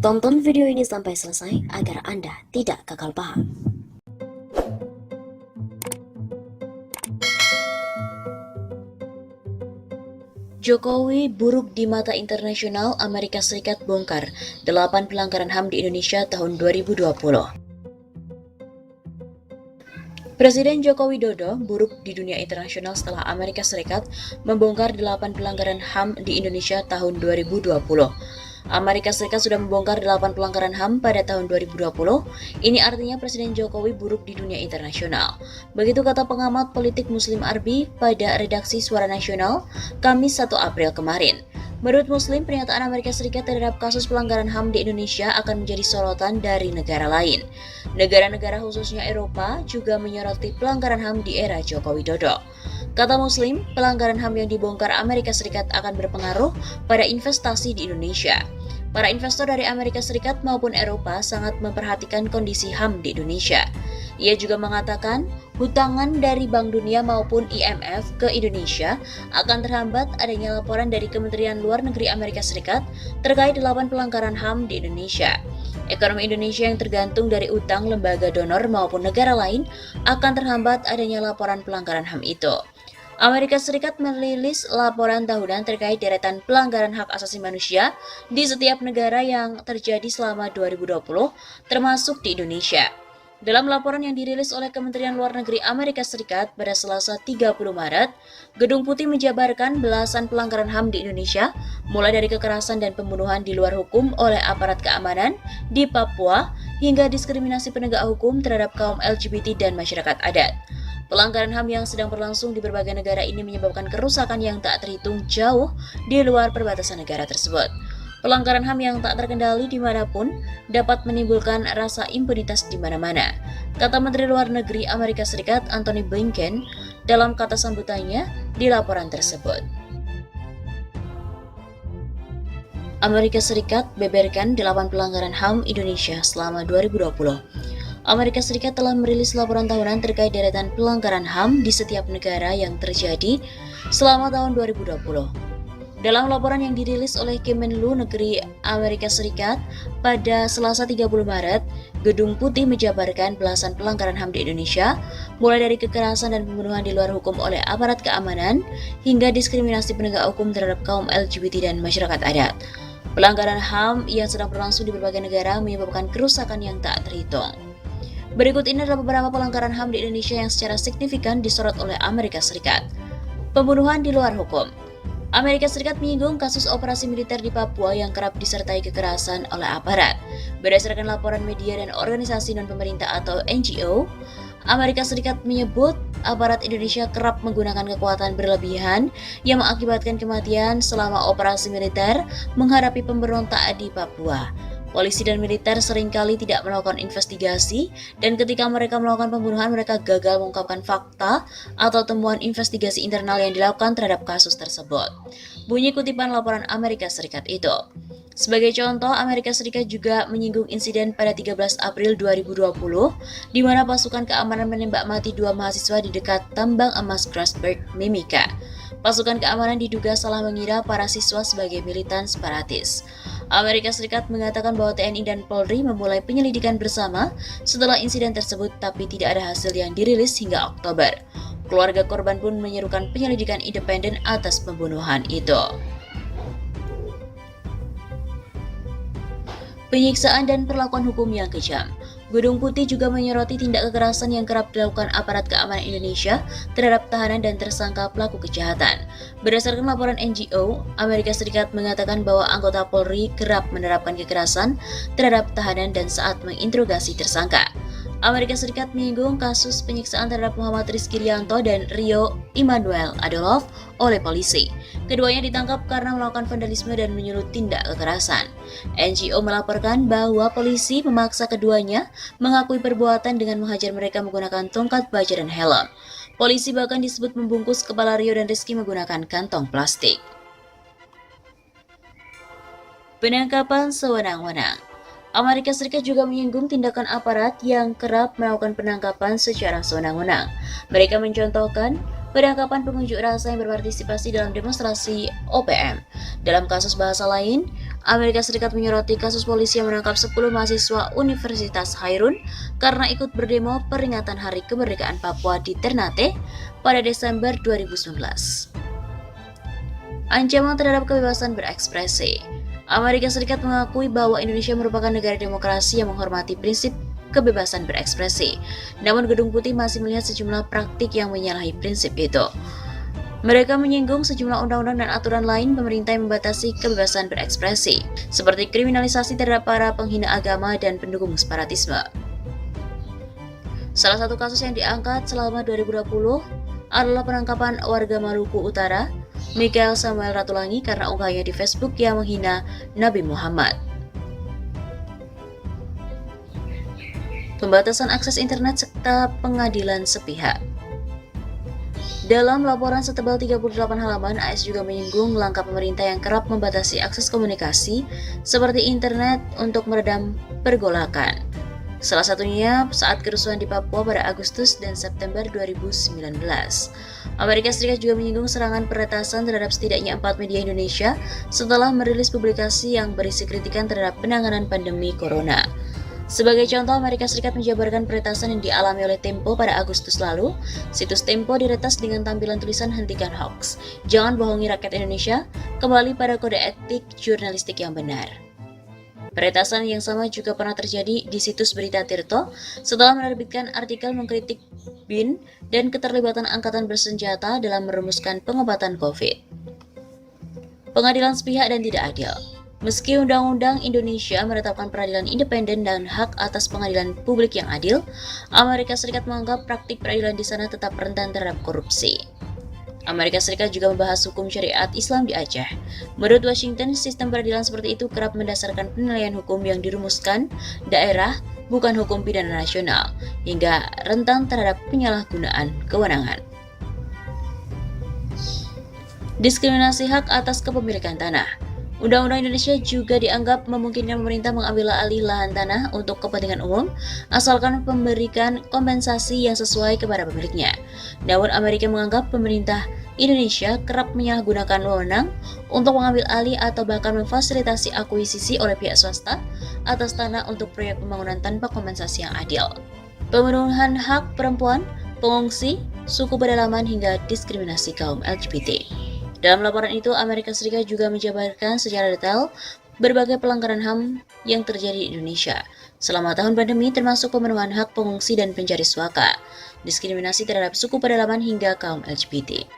Tonton video ini sampai selesai agar Anda tidak gagal paham. Jokowi buruk di mata internasional, Amerika Serikat bongkar 8 pelanggaran HAM di Indonesia tahun 2020. Presiden Joko Widodo buruk di dunia internasional setelah Amerika Serikat membongkar 8 pelanggaran HAM di Indonesia tahun 2020. Amerika Serikat sudah membongkar 8 pelanggaran HAM pada tahun 2020. Ini artinya Presiden Jokowi buruk di dunia internasional. Begitu kata pengamat politik Muslim Arbi pada redaksi Suara Nasional, Kamis 1 April kemarin. Menurut Muslim, pernyataan Amerika Serikat terhadap kasus pelanggaran HAM di Indonesia akan menjadi sorotan dari negara lain. Negara-negara khususnya Eropa juga menyoroti pelanggaran HAM di era Joko Widodo. Kata Muslim, pelanggaran HAM yang dibongkar Amerika Serikat akan berpengaruh pada investasi di Indonesia. Para investor dari Amerika Serikat maupun Eropa sangat memperhatikan kondisi HAM di Indonesia. Ia juga mengatakan, hutangan dari Bank Dunia maupun IMF ke Indonesia akan terhambat adanya laporan dari Kementerian Luar Negeri Amerika Serikat terkait 8 pelanggaran HAM di Indonesia. Ekonomi Indonesia yang tergantung dari utang lembaga donor maupun negara lain akan terhambat adanya laporan pelanggaran HAM itu. Amerika Serikat merilis laporan tahunan terkait deretan pelanggaran hak asasi manusia di setiap negara yang terjadi selama 2020, termasuk di Indonesia. Dalam laporan yang dirilis oleh Kementerian Luar Negeri Amerika Serikat pada Selasa 30 Maret, Gedung Putih menjabarkan belasan pelanggaran HAM di Indonesia, mulai dari kekerasan dan pembunuhan di luar hukum oleh aparat keamanan di Papua, hingga diskriminasi penegak hukum terhadap kaum LGBT dan masyarakat adat. Pelanggaran HAM yang sedang berlangsung di berbagai negara ini menyebabkan kerusakan yang tak terhitung jauh di luar perbatasan negara tersebut. Pelanggaran HAM yang tak terkendali dimanapun dapat menimbulkan rasa impunitas di mana-mana, kata Menteri Luar Negeri Amerika Serikat Antony Blinken dalam kata sambutannya di laporan tersebut. Amerika Serikat beberkan 8 pelanggaran HAM Indonesia selama 2020. Amerika Serikat telah merilis laporan tahunan terkait deretan pelanggaran HAM di setiap negara yang terjadi selama tahun 2020. Dalam laporan yang dirilis oleh Kemenlu Negeri Amerika Serikat pada Selasa 30 Maret, Gedung Putih menjabarkan belasan pelanggaran HAM di Indonesia, mulai dari kekerasan dan pembunuhan di luar hukum oleh aparat keamanan, hingga diskriminasi penegak hukum terhadap kaum LGBT dan masyarakat adat. Pelanggaran HAM yang sedang berlangsung di berbagai negara menyebabkan kerusakan yang tak terhitung. Berikut ini adalah beberapa pelanggaran HAM di Indonesia yang secara signifikan disorot oleh Amerika Serikat. Pembunuhan di luar hukum. Amerika Serikat menyinggung kasus operasi militer di Papua yang kerap disertai kekerasan oleh aparat. Berdasarkan laporan media dan organisasi non-pemerintah atau NGO, Amerika Serikat menyebut aparat Indonesia kerap menggunakan kekuatan berlebihan yang mengakibatkan kematian selama operasi militer menghadapi pemberontak di Papua. Polisi dan militer seringkali tidak melakukan investigasi, dan ketika mereka melakukan pembunuhan, mereka gagal mengungkapkan fakta atau temuan investigasi internal yang dilakukan terhadap kasus tersebut. Bunyi kutipan laporan Amerika Serikat itu. Sebagai contoh, Amerika Serikat juga menyinggung insiden pada 13 April 2020, di mana pasukan keamanan menembak mati 2 mahasiswa di dekat tambang emas Grasberg, Mimika. Pasukan keamanan diduga salah mengira para siswa sebagai militan separatis. Amerika Serikat mengatakan bahwa TNI dan Polri memulai penyelidikan bersama setelah insiden tersebut, tapi tidak ada hasil yang dirilis hingga Oktober. Keluarga korban pun menyerukan penyelidikan independen atas pembunuhan itu. Penyiksaan dan perlakuan hukum yang kejam. Gedung Putih juga menyoroti tindak kekerasan yang kerap dilakukan aparat keamanan Indonesia terhadap tahanan dan tersangka pelaku kejahatan. Berdasarkan laporan NGO, Amerika Serikat mengatakan bahwa anggota Polri kerap menerapkan kekerasan terhadap tahanan dan saat menginterogasi tersangka. Amerika Serikat menyinggung kasus penyiksaan terhadap Muhammad Rizky Rianto dan Rio Immanuel Adolf oleh polisi. Keduanya ditangkap karena melakukan vandalisme dan menyulut tindak kekerasan. NGO melaporkan bahwa polisi memaksa keduanya mengakui perbuatan dengan menghajar mereka menggunakan tongkat baja dan helm. Polisi bahkan disebut membungkus kepala Rio dan Rizky menggunakan kantong plastik. Penangkapan sewenang-wenang. Amerika Serikat juga menyinggung tindakan aparat yang kerap melakukan penangkapan secara sewenang-wenang. Mereka mencontohkan penangkapan pengunjuk rasa yang berpartisipasi dalam demonstrasi OPM. Dalam kasus bahasa lain, Amerika Serikat menyoroti kasus polisi yang menangkap 10 mahasiswa Universitas Hairun karena ikut berdemo peringatan Hari Kemerdekaan Papua di Ternate pada Desember 2019. Ancaman terhadap kebebasan berekspresi. Amerika Serikat mengakui bahwa Indonesia merupakan negara demokrasi yang menghormati prinsip kebebasan berekspresi. Namun Gedung Putih masih melihat sejumlah praktik yang menyalahi prinsip itu. Mereka menyinggung sejumlah undang-undang dan aturan lain pemerintah yang membatasi kebebasan berekspresi, seperti kriminalisasi terhadap para penghina agama dan pendukung separatisme. Salah satu kasus yang diangkat selama 2020 adalah penangkapan warga Maluku Utara, Michael Samuel Ratulangi karena unggahannya di Facebook yang menghina Nabi Muhammad. Pembatasan akses internet serta pengadilan sepihak. Dalam laporan setebal 38 halaman, AS juga menyinggung langkah pemerintah yang kerap membatasi akses komunikasi seperti internet untuk meredam pergolakan. Salah satunya saat kerusuhan di Papua pada Agustus dan September 2019. Amerika Serikat juga menyinggung serangan peretasan terhadap setidaknya 4 media Indonesia setelah merilis publikasi yang berisi kritikan terhadap penanganan pandemi corona. Sebagai contoh, Amerika Serikat menjabarkan peretasan yang dialami oleh Tempo pada Agustus lalu. Situs Tempo diretas dengan tampilan tulisan "Hentikan Hoax, Jangan Bohongi Rakyat Indonesia, Kembali pada Kode Etik Jurnalistik yang Benar." Peretasan yang sama juga pernah terjadi di situs Berita Tirto setelah menerbitkan artikel mengkritik BIN dan keterlibatan angkatan bersenjata dalam merumuskan pengobatan COVID. Pengadilan sepihak dan tidak adil. Meski Undang-Undang Indonesia menetapkan peradilan independen dan hak atas pengadilan publik yang adil, Amerika Serikat menganggap praktik peradilan di sana tetap rentan terhadap korupsi. Amerika Serikat juga membahas hukum syariat Islam di Aceh. Menurut Washington, sistem peradilan seperti itu kerap mendasarkan penilaian hukum yang dirumuskan daerah, bukan hukum pidana nasional, hingga rentan terhadap penyalahgunaan kewenangan. Diskriminasi hak atas kepemilikan tanah. Undang-Undang Indonesia juga dianggap memungkinkan pemerintah mengambil alih lahan tanah untuk kepentingan umum, asalkan memberikan kompensasi yang sesuai kepada pemiliknya. Namun Amerika menganggap pemerintah Indonesia kerap menyalahgunakan wewenang untuk mengambil alih atau bahkan memfasilitasi akuisisi oleh pihak swasta atas tanah untuk proyek pembangunan tanpa kompensasi yang adil. Pemenuhan hak perempuan, pengungsi, suku pedalaman hingga diskriminasi kaum LGBT. Dalam laporan itu, Amerika Serikat juga menjabarkan secara detail berbagai pelanggaran HAM yang terjadi di Indonesia selama tahun pandemi, termasuk pemenuhan hak pengungsi dan pencari suaka, diskriminasi terhadap suku pedalaman hingga kaum LGBT.